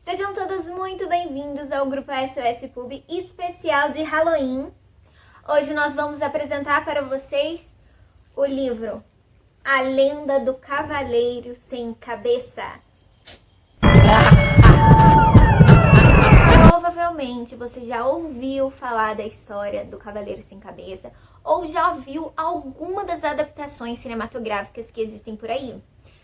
Sejam todos muito bem-vindos ao grupo SOS Pub especial de Halloween. Hoje nós vamos apresentar para vocês o livro A Lenda do Cavaleiro Sem Cabeça. Provavelmente você já ouviu falar da história do Cavaleiro Sem Cabeça ou já viu alguma das adaptações cinematográficas que existem por aí.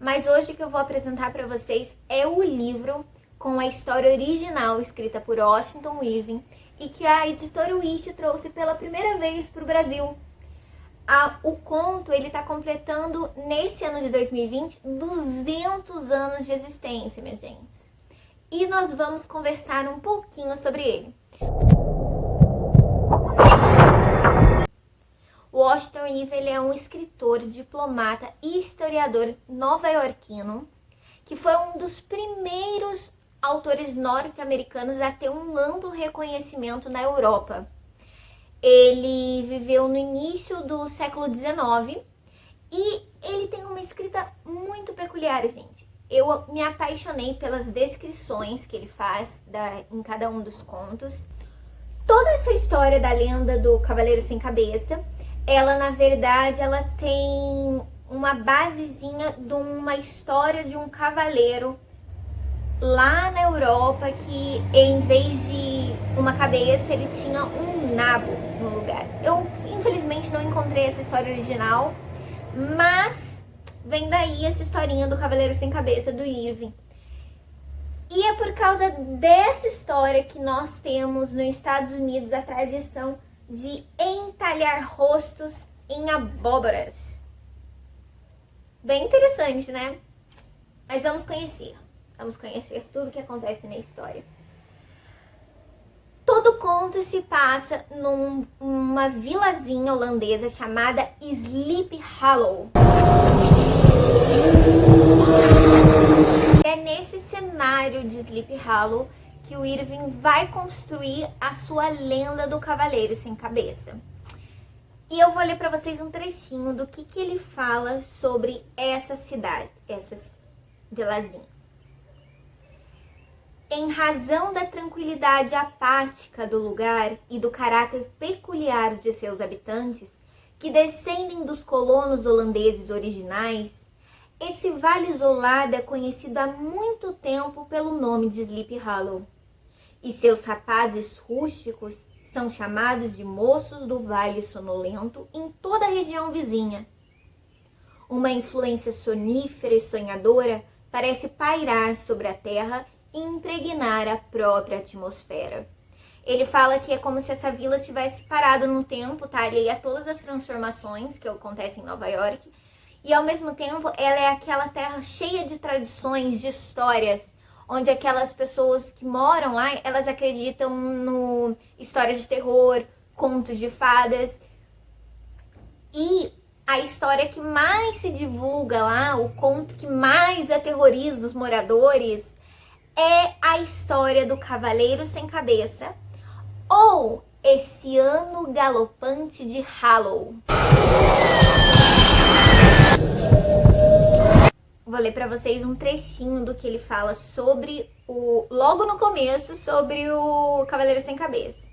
Mas hoje o que eu vou apresentar para vocês é o livro com a história original escrita por Washington Irving e que a editora Wish trouxe pela primeira vez para o Brasil. O conto ele está completando nesse ano de 2020 200 anos de existência, minha gente. E nós vamos conversar um pouquinho sobre ele. Washington Irving ele é um escritor, diplomata e historiador nova-iorquino que foi um dos primeiros autores norte-americanos a ter um amplo reconhecimento na Europa. Ele viveu no início do século XIX e ele tem uma escrita muito peculiar, gente. Eu me apaixonei pelas descrições que ele faz em cada um dos contos. Toda essa história da lenda do Cavaleiro Sem Cabeça, ela na verdade ela tem uma basezinha de uma história de um cavaleiro lá na Europa que em vez de uma cabeça ele tinha um nabo no lugar. Eu infelizmente não encontrei essa história original, mas vem daí essa historinha do Cavaleiro Sem Cabeça do Irving. E é por causa dessa história que nós temos nos Estados Unidos a tradição de entalhar rostos em abóboras. Bem interessante, né? Mas vamos conhecer tudo o que acontece na história. Todo conto se passa numa vilazinha holandesa chamada Sleepy Hollow. É nesse cenário de Sleepy Hollow que o Irving vai construir a sua lenda do Cavaleiro Sem Cabeça. E eu vou ler para vocês um trechinho do que ele fala sobre essa cidade, essa vilazinha. Em razão da tranquilidade apática do lugar e do caráter peculiar de seus habitantes, que descendem dos colonos holandeses originais, esse vale isolado é conhecido há muito tempo pelo nome de Sleepy Hollow. E seus rapazes rústicos são chamados de moços do Vale Sonolento em toda a região vizinha. Uma influência sonífera e sonhadora parece pairar sobre a terra e impregnar a própria atmosfera. Ele fala que é como se essa vila tivesse parado no tempo, tá? Alheia a todas as transformações que acontecem em Nova York. E ao mesmo tempo, ela é aquela terra cheia de tradições, de histórias, onde aquelas pessoas que moram lá, elas acreditam no histórias de terror, contos de fadas. E a história que mais se divulga lá, o conto que mais aterroriza os moradores, é a história do Cavaleiro Sem Cabeça ou Esse Ano Galopante de Hollow. Vou ler para vocês um trechinho do que ele fala sobre logo no começo, sobre o Cavaleiro Sem Cabeça.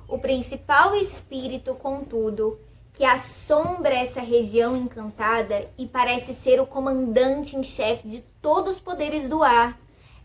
O principal espírito, contudo, que assombra essa região encantada e parece ser o comandante em chefe de todos os poderes do ar,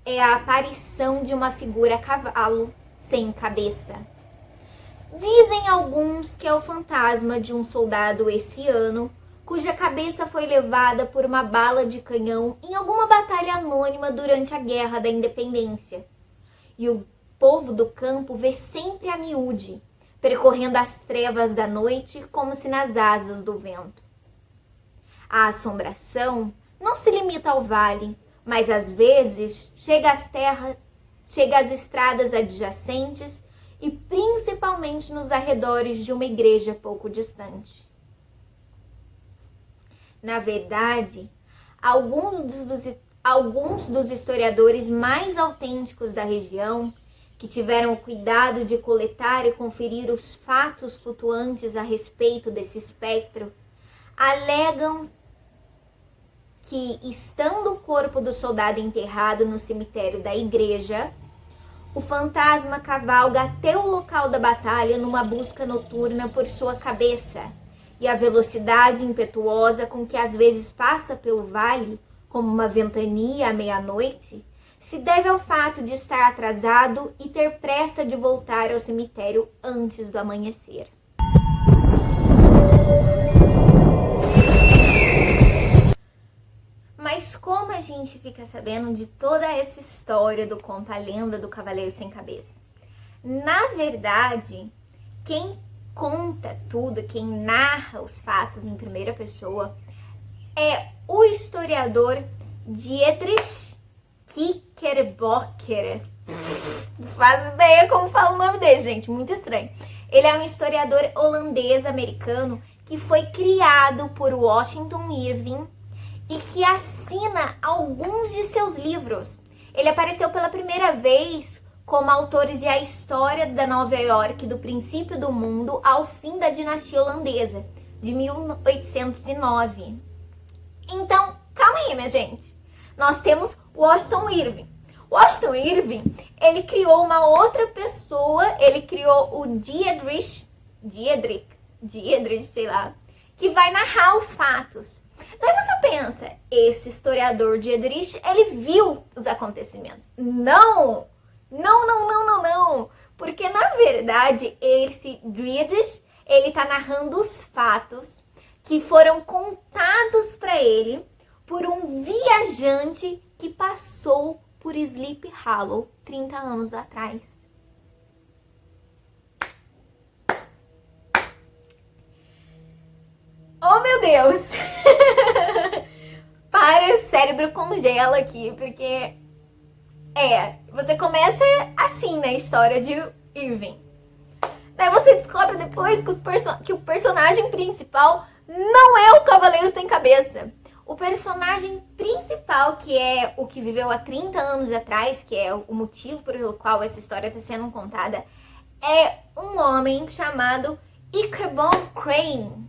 é a aparição de uma figura a cavalo sem cabeça. Dizem alguns que é o fantasma de um soldado hessiano, cuja cabeça foi levada por uma bala de canhão em alguma batalha anônima durante a Guerra da Independência. E o povo do campo vê sempre a miúde, percorrendo as trevas da noite como se nas asas do vento. A assombração não se limita ao vale, mas às vezes chega às estradas adjacentes e principalmente nos arredores de uma igreja pouco distante. Na verdade, alguns dos historiadores mais autênticos da região, que tiveram o cuidado de coletar e conferir os fatos flutuantes a respeito desse espectro, alegam que, estando o corpo do soldado enterrado no cemitério da igreja, o fantasma cavalga até o local da batalha numa busca noturna por sua cabeça. E a velocidade impetuosa com que às vezes passa pelo vale, como uma ventania à meia-noite, se deve ao fato de estar atrasado e ter pressa de voltar ao cemitério antes do amanhecer. Mas como a gente fica sabendo de toda essa história do conto A Lenda do Cavaleiro Sem Cabeça? Na verdade, quem conta tudo, quem narra os fatos em primeira pessoa, é o historiador Dietrich Knickerbocker. Não faço ideia como fala o nome dele, gente, muito estranho. Ele é um historiador holandês-americano que foi criado por Washington Irving e que assina alguns de seus livros. Ele apareceu pela primeira vez como autor de A História da Nova York, do Princípio do Mundo ao Fim da Dinastia Holandesa, de 1809. Então, calma aí, minha gente. Nós temos Washington Irving. Washington Irving, ele criou uma outra pessoa, ele criou o Dietrich, sei lá, que vai narrar os fatos. Daí você pensa, esse historiador Dietrich, ele viu os acontecimentos. Não! Porque, na verdade, esse Dietrich, ele tá narrando os fatos que foram contados para ele por um viajante que passou por Sleepy Hollow 30 anos atrás. Oh, meu Deus! Para, o cérebro congela aqui, porque você começa assim na história de Irving. Daí você descobre depois que o personagem principal não é o Cavaleiro Sem Cabeça. O personagem principal, que é o que viveu há 30 anos atrás, que é o motivo pelo qual essa história está sendo contada, é um homem chamado Ichabod Crane.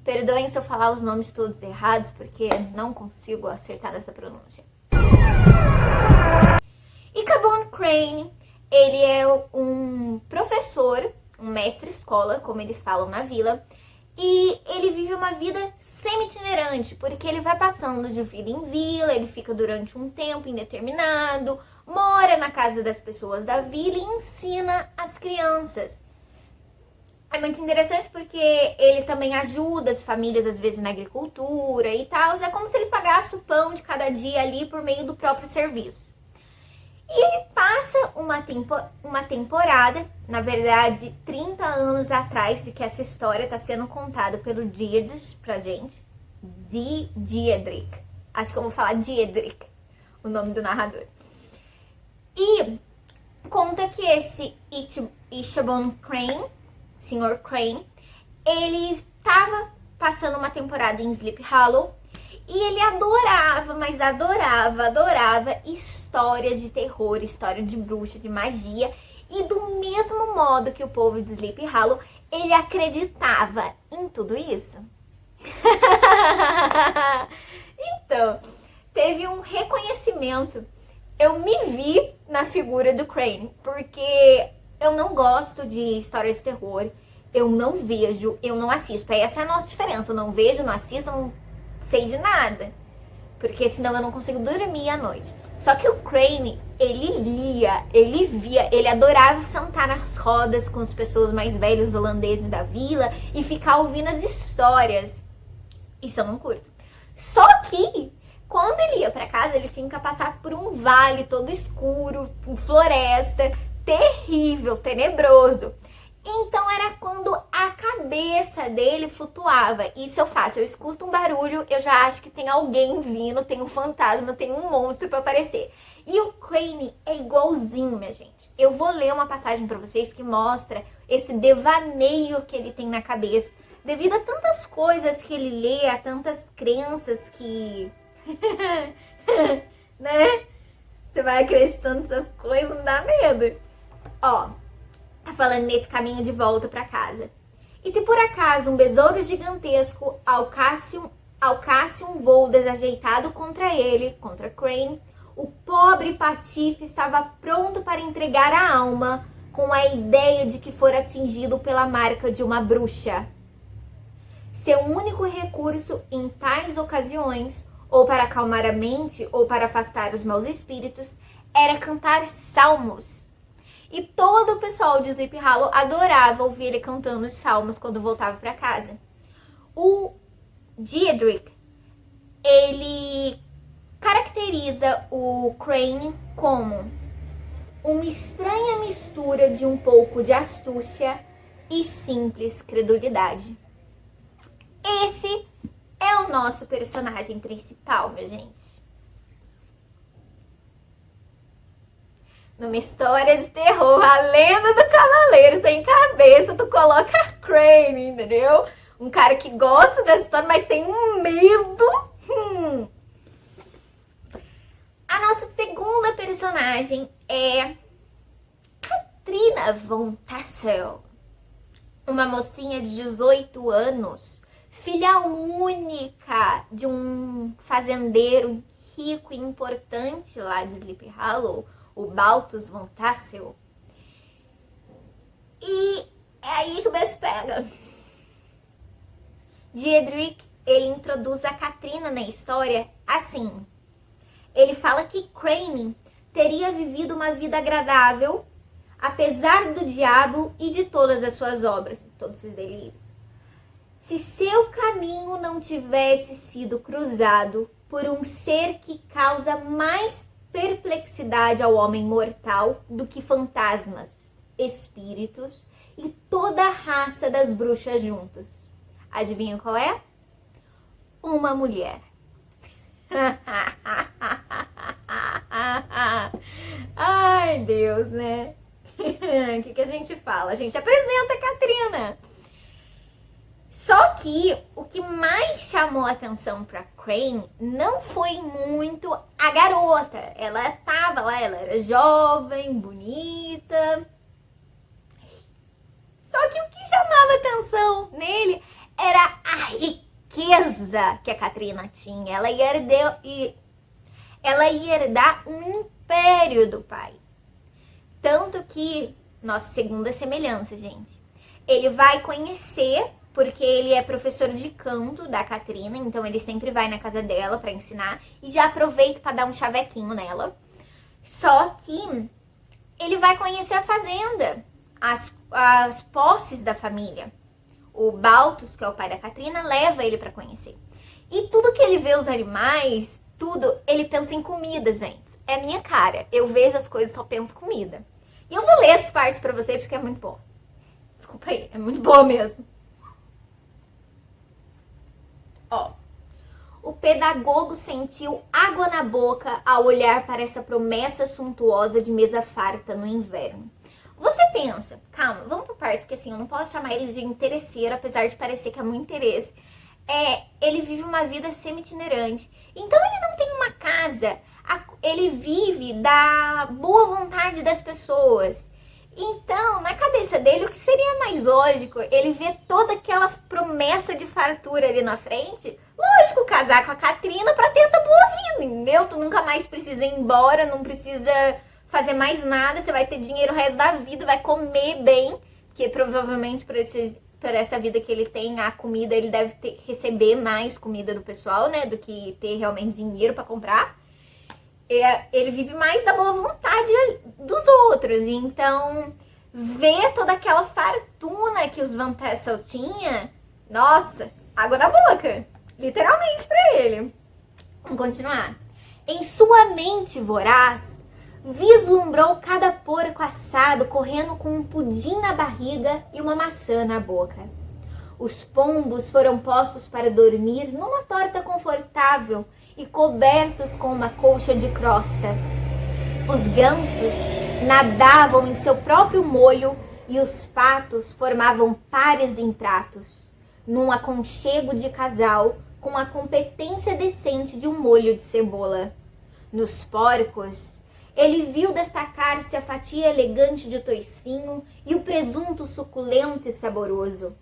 Perdoem se eu falar os nomes todos errados, porque não consigo acertar essa pronúncia. Ichabod Crane, ele é um professor, um mestre-escola, como eles falam na vila, e ele vive uma vida semi-itinerante, porque ele vai passando de vila em vila, ele fica durante um tempo indeterminado, mora na casa das pessoas da vila e ensina as crianças. É muito interessante porque ele também ajuda as famílias, às vezes, na agricultura e tal. É como se ele pagasse o pão de cada dia ali por meio do próprio serviço. E ele passa uma temporada, na verdade, 30 anos atrás de que essa história está sendo contada pelo Dietrich pra gente. Dietrich. Acho que eu vou falar Dietrich, o nome do narrador. E conta que esse Ichabod Crane, Sr. Crane, ele estava passando uma temporada em Sleepy Hollow e ele adorava história de terror, história de bruxa, de magia. E do mesmo modo que o povo de Sleepy Hollow, ele acreditava em tudo isso. Então, teve um reconhecimento. Eu me vi na figura do Crane, porque eu não gosto de histórias de terror, eu não vejo, eu não assisto. Essa é a nossa diferença, eu não vejo, não assisto, não sei de nada. Porque senão eu não consigo dormir à noite. Só que o Crane, ele lia, ele via, ele adorava sentar nas rodas com as pessoas mais velhas holandeses da vila e ficar ouvindo as histórias. Isso eu não curto. Só que quando ele ia pra casa, ele tinha que passar por um vale todo escuro, floresta, terrível, tenebroso. Então era quando a cabeça dele flutuava. Isso eu faço, eu escuto um barulho, eu já acho que tem alguém vindo, tem um fantasma, tem um monstro pra aparecer. E o Crane é igualzinho, minha gente. Eu vou ler uma passagem pra vocês que mostra esse devaneio que ele tem na cabeça. Devido a tantas coisas que ele lê, a tantas crenças que... né? Você vai acreditando nessas coisas, não dá medo. Ó, tá falando nesse caminho de volta pra casa. E se por acaso um besouro gigantesco alcasse um voo desajeitado contra ele, contra Crane, o pobre patife estava pronto para entregar a alma com a ideia de que fora atingido pela marca de uma bruxa. Seu único recurso em tais ocasiões, ou para acalmar a mente ou para afastar os maus espíritos, era cantar salmos. E todo o pessoal de Sleepy Hollow adorava ouvir ele cantando os salmos quando voltava para casa. O Diedrich, ele caracteriza o Crane como uma estranha mistura de um pouco de astúcia e simples credulidade. Esse é o nosso personagem principal, minha gente. Numa história de terror, a lenda do cavaleiro sem cabeça, tu coloca Crane, entendeu? Um cara que gosta dessa história, mas tem um medo. A nossa segunda personagem é Katrina von Tassel, uma mocinha de 18 anos, filha única de um fazendeiro rico e importante lá de Sleepy Hollow, o Baltus von Tassel. E é aí que o bicho pega. Diedrich, ele introduz a Katrina na história assim. Ele fala que Crane teria vivido uma vida agradável, apesar do diabo e de todas as suas obras, todos esses delírios. Se seu caminho não tivesse sido cruzado por um ser que causa mais perplexidade ao homem mortal do que fantasmas, espíritos e toda a raça das bruxas juntos. Adivinha qual é? Uma mulher. Ai, Deus, né? O que a gente fala? A gente apresenta a Katrina. Só que o que mais chamou a atenção pra Crane não foi muito a garota. Ela tava lá, ela era jovem, bonita. Só que o que chamava atenção nele era a riqueza que a Katrina tinha. Ela ia herdar um império do pai. Tanto que, nossa segunda semelhança, gente. Ele vai conhecer, porque ele é professor de canto da Katrina, então ele sempre vai na casa dela pra ensinar. E já aproveita pra dar um chavequinho nela. Só que ele vai conhecer a fazenda, as posses da família. O Baltus, que é o pai da Katrina, leva ele pra conhecer. E tudo que ele vê os animais, tudo, ele pensa em comida, gente. É a minha cara. Eu vejo as coisas e só penso comida. E eu vou ler essa parte pra vocês porque é muito boa. Desculpa aí, é muito boa mesmo. Ó. O pedagogo sentiu água na boca ao olhar para essa promessa suntuosa de mesa farta no inverno. Você pensa, calma, vamos por parte, porque assim, eu não posso chamar ele de interesseiro, apesar de parecer que é muito interesse. Ele vive uma vida semi-itinerante. Então ele não tem uma casa, ele vive da boa vontade das pessoas. Então, na cabeça dele, o que seria mais lógico? Ele vê toda aquela promessa de fartura ali na frente. Lógico, casar com a Katrina pra ter essa boa vida, entendeu? Tu nunca mais precisa ir embora, não precisa fazer mais nada, você vai ter dinheiro o resto da vida, vai comer bem, porque provavelmente por essa vida que ele tem, a comida, ele deve receber mais comida do pessoal, né, do que ter realmente dinheiro pra comprar. Ele vive mais da boa vontade dos outros, então ver toda aquela fartuna que os Van Tassel tinha, nossa, água na boca, literalmente pra ele. Vamos continuar. Em sua mente voraz, vislumbrou cada porco assado correndo com um pudim na barriga e uma maçã na boca. Os pombos foram postos para dormir numa torta confortável e cobertos com uma colcha de crosta. Os gansos nadavam em seu próprio molho e os patos formavam pares em pratos, num aconchego de casal com a competência decente de um molho de cebola. Nos porcos, ele viu destacar-se a fatia elegante de toicinho e o presunto suculento e saboroso.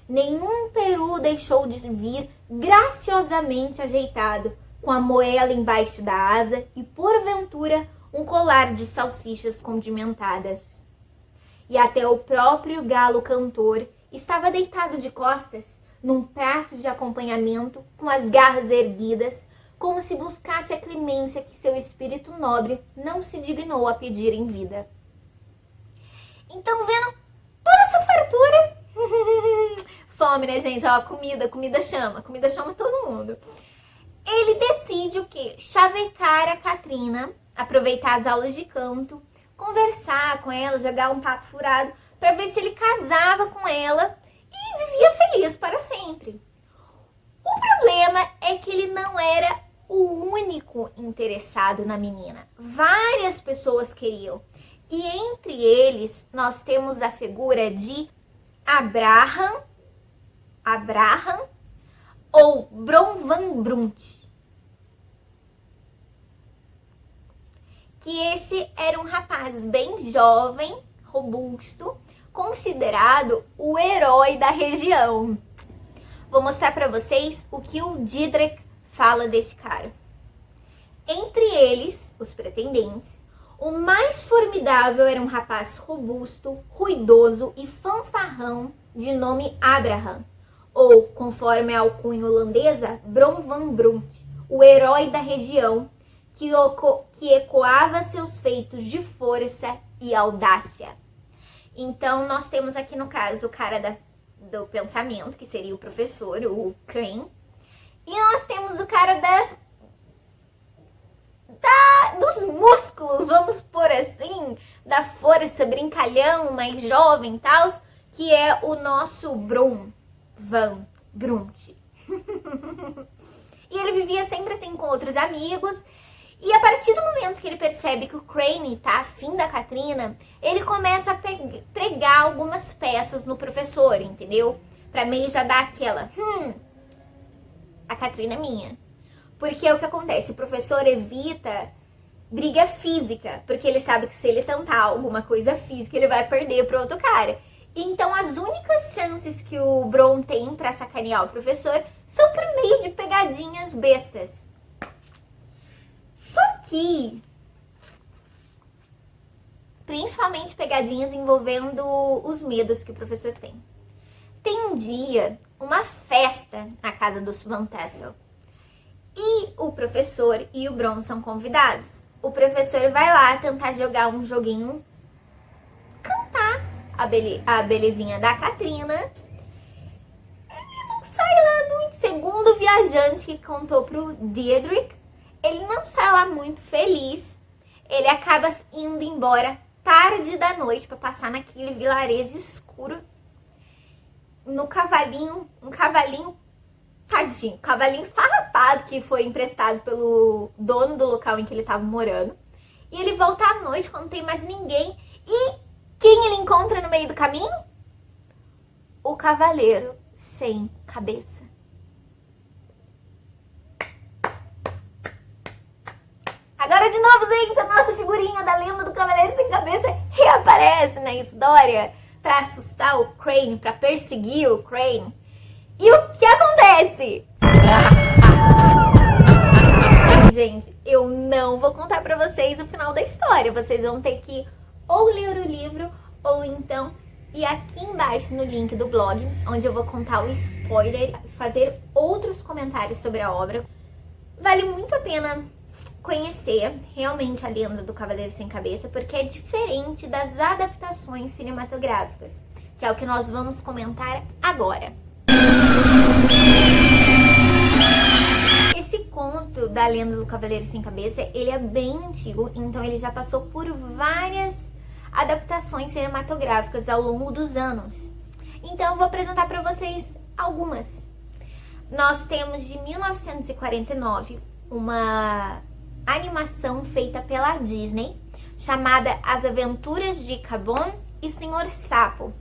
nenhum peru deixou de vir graciosamente ajeitado, com a moela embaixo da asa e, porventura, um colar de salsichas condimentadas. E até o próprio galo cantor estava deitado de costas, num prato de acompanhamento, com as garras erguidas, como se buscasse a clemência que seu espírito nobre não se dignou a pedir em vida. Então, vendo toda essa fartura, fome, né, gente? Ó, comida chama todo mundo. Ele decide o quê? Chavecar a Katrina, aproveitar as aulas de canto, conversar com ela, jogar um papo furado, para ver se ele casava com ela e vivia feliz para sempre. O problema é que ele não era o único interessado na menina. Várias pessoas queriam. E entre eles, nós temos a figura de Abraham ou Brom van Brunt. Que esse era um rapaz bem jovem, robusto, considerado o herói da região. Vou mostrar para vocês o que o Diederik fala desse cara. Entre eles, os pretendentes, o mais formidável era um rapaz robusto, ruidoso e fanfarrão de nome Abraham, ou, conforme a alcunha holandesa, Brom van Brunt, o herói da região, que ecoava seus feitos de força e audácia. Então, nós temos aqui, no caso, o cara do pensamento, que seria o professor, o Crane, e nós temos o cara dos músculos, vamos por assim, da força, brincalhão, mais jovem e tal, que é o nosso Brom van Brunt. E ele vivia sempre assim com outros amigos. E a partir do momento que ele percebe que o Crane tá afim da Katrina, ele começa a pregar algumas peças no professor, entendeu? Pra meio já dar aquela, a Katrina é minha. Porque é o que acontece, o professor evita briga física, porque ele sabe que se ele tentar alguma coisa física, ele vai perder pro outro cara. Então, as únicas chances que o Brom tem pra sacanear o professor são por meio de pegadinhas bestas. Só que, principalmente pegadinhas envolvendo os medos que o professor tem. Tem um dia, uma festa na casa dos Van Tassel. E o professor e o Brom são convidados. O professor vai lá tentar jogar um joguinho, cantar a belezinha da Katrina. Ele não sai lá muito, segundo o viajante que contou pro Diederik, ele não sai lá muito feliz. Ele acaba indo embora tarde da noite para passar naquele vilarejo escuro. No cavalinho, um cavalinho tadinho, cavalinho esfarrapado que foi emprestado pelo dono do local em que ele estava morando. E ele volta à noite quando não tem mais ninguém. E quem ele encontra no meio do caminho? O cavaleiro sem cabeça. Agora de novo, gente, a nossa figurinha da lenda do Cavaleiro Sem Cabeça reaparece na história para assustar o Crane, para perseguir o Crane. E o que acontece? Gente, eu não vou contar para vocês o final da história. Vocês vão ter que ou ler o livro ou então ir aqui embaixo no link do blog, onde eu vou contar o spoiler e fazer outros comentários sobre a obra. Vale muito a pena conhecer realmente a lenda do Cavaleiro Sem Cabeça, porque é diferente das adaptações cinematográficas, que é o que nós vamos comentar agora. Esse conto da lenda do Cavaleiro Sem Cabeça, ele é bem antigo, então ele já passou por várias adaptações cinematográficas ao longo dos anos. Então eu vou apresentar para vocês algumas. Nós temos de 1949 uma animação feita pela Disney, chamada As Aventuras de Icabod e Senhor Sapo.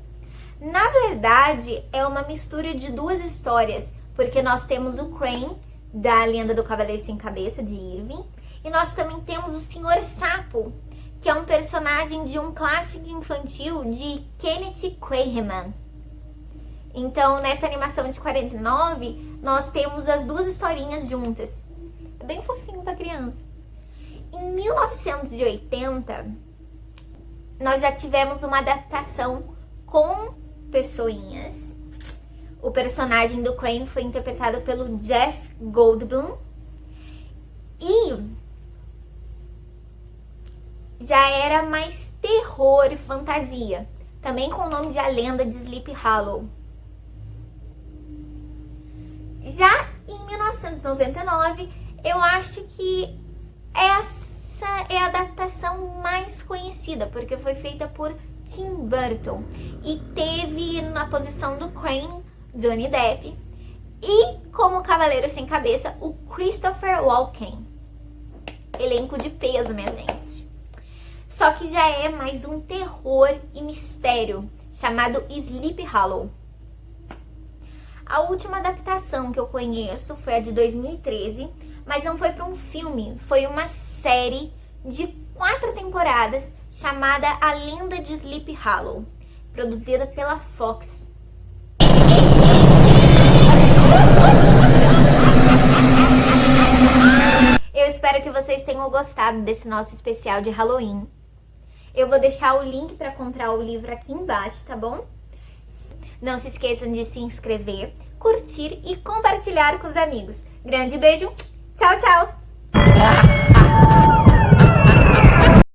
Na verdade, é uma mistura de duas histórias, porque nós temos o Crane, da Lenda do Cavaleiro Sem Cabeça, de Irving, e nós também temos o Senhor Sapo, que é um personagem de um clássico infantil de Kenneth Craigheman. Então, nessa animação de 49, nós temos as duas historinhas juntas. É bem fofinho pra criança. Em 1980, nós já tivemos uma adaptação com pessoinhas. O personagem do Crane foi interpretado pelo Jeff Goldblum. E já era mais terror e fantasia, também com o nome de A Lenda de Sleepy Hollow. Já em 1999, eu acho que essa é a adaptação mais conhecida, porque foi feita por Tim Burton e teve na posição do Crane, Johnny Depp, e como Cavaleiro Sem Cabeça, o Christopher Walken. Elenco de peso, minha gente. Só que já é mais um terror e mistério, chamado Sleepy Hollow. A última adaptação que eu conheço foi a de 2013, mas não foi para um filme, foi uma série de 4 temporadas chamada A Lenda de Sleepy Hollow, produzida pela Fox. Eu espero que vocês tenham gostado desse nosso especial de Halloween. Eu vou deixar o link para comprar o livro aqui embaixo, tá bom? Não se esqueçam de se inscrever, curtir e compartilhar com os amigos. Grande beijo, tchau, tchau!